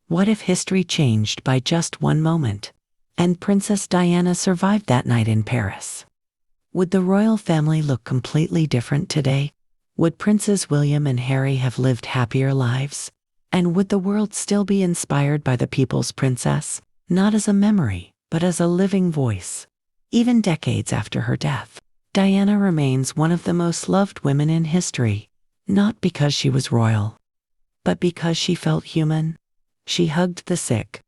What if history changed by just one moment, and Princess Diana survived that night in Paris? Would the royal family look completely different today? Would Princes William and Harry have lived happier lives? And would the world still be inspired by the people's princess, not as a memory, but as a living voice? Even decades after her death, Diana remains one of the most loved women in history, not because she was royal, but because she felt human. She hugged the sick,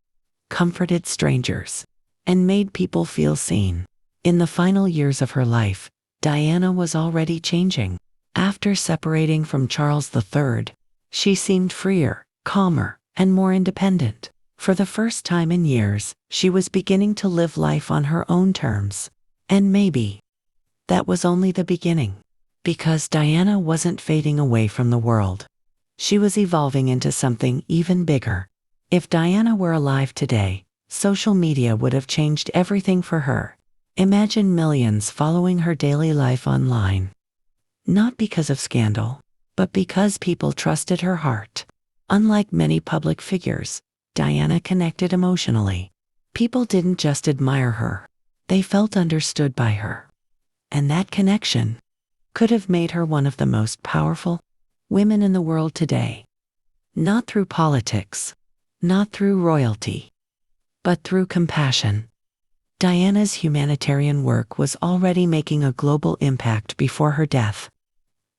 comforted strangers, and made people feel seen. In the final years of her life, Diana was already changing. After separating from Charles III, she seemed freer, calmer, and more independent. For the first time in years, she was beginning to live life on her own terms. And maybe that was only the beginning, because Diana wasn't fading away from the world. She was evolving into something even bigger. If Diana were alive today, social media would have changed everything for her. Imagine millions following her daily life online. Not because of scandal, but because people trusted her heart. Unlike many public figures, Diana connected emotionally. People didn't just admire her, they felt understood by her. And that connection could have made her one of the most powerful women in the world today. Not through politics, not through royalty, but through compassion. Diana's humanitarian work was already making a global impact before her death.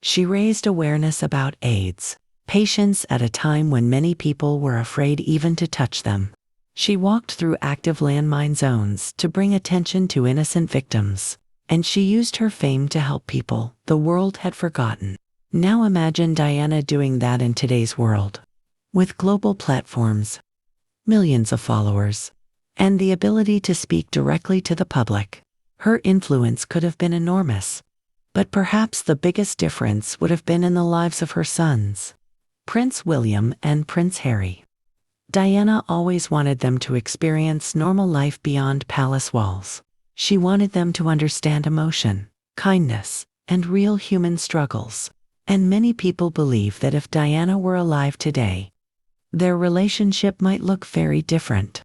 She raised awareness about AIDS patients at a time when many people were afraid even to touch them. She walked through active landmine zones to bring attention to innocent victims, and she used her fame to help people the world had forgotten. Now imagine Diana doing that in today's world. With global platforms, millions of followers, and the ability to speak directly to the public, her influence could have been enormous. But perhaps the biggest difference would have been in the lives of her sons, Prince William and Prince Harry. Diana always wanted them to experience normal life beyond palace walls. She wanted them to understand emotion, kindness, and real human struggles. And many people believe that if Diana were alive today, their relationship might look very different.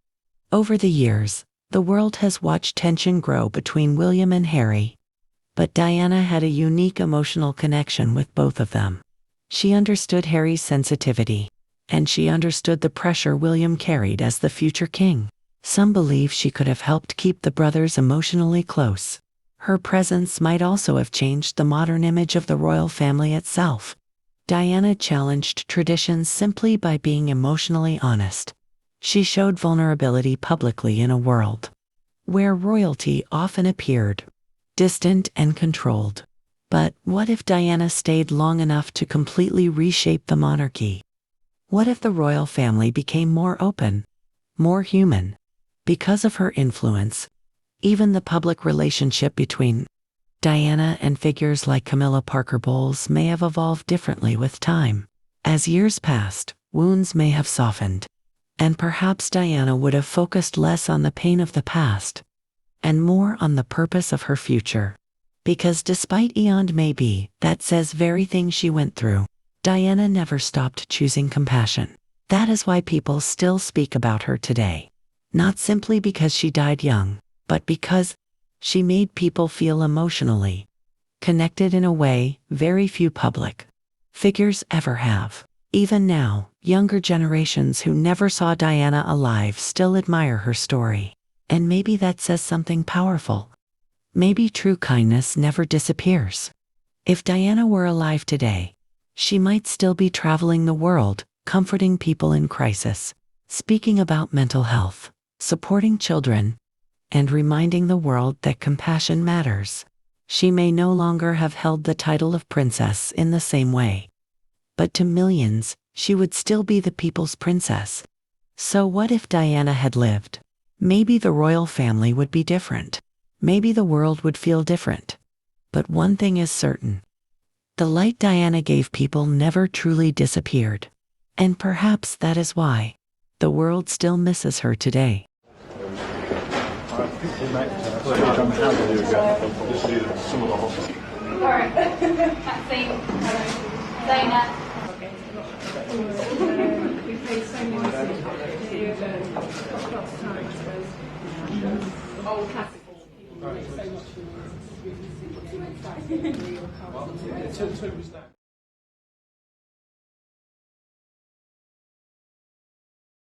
Over the years, the world has watched tension grow between William and Harry. But Diana had a unique emotional connection with both of them. She understood Harry's sensitivity, and she understood the pressure William carried as the future king. Some believe she could have helped keep the brothers emotionally close. Her presence might also have changed the modern image of the royal family itself. Diana challenged traditions simply by being emotionally honest. She showed vulnerability publicly in a world where royalty often appeared distant and controlled. But what if Diana stayed long enough to completely reshape the monarchy? What if the royal family became more open, more human? Because of her influence, even the public relationship between Diana and figures like Camilla Parker Bowles may have evolved differently with time. As years passed, wounds may have softened, and perhaps Diana would have focused less on the pain of the past and more on the purpose of her future. Because despite eons maybe that says very thing she went through, Diana never stopped choosing compassion. That is why people still speak about her today. Not simply because she died young, but because she made people feel emotionally connected in a way very few public figures ever have. Even now, younger generations who never saw Diana alive still admire her story. And maybe that says something powerful. Maybe true kindness never disappears. If Diana were alive today, she might still be traveling the world, comforting people in crisis, speaking about mental health, supporting children, and reminding the world that compassion matters. She may no longer have held the title of princess in the same way, but to millions, she would still be the people's princess. So what if Diana had lived? Maybe the royal family would be different. Maybe the world would feel different. But one thing is certain. The light Diana gave people never truly disappeared. And perhaps that is why the world still misses her today. We played so many Oh, classic. So much.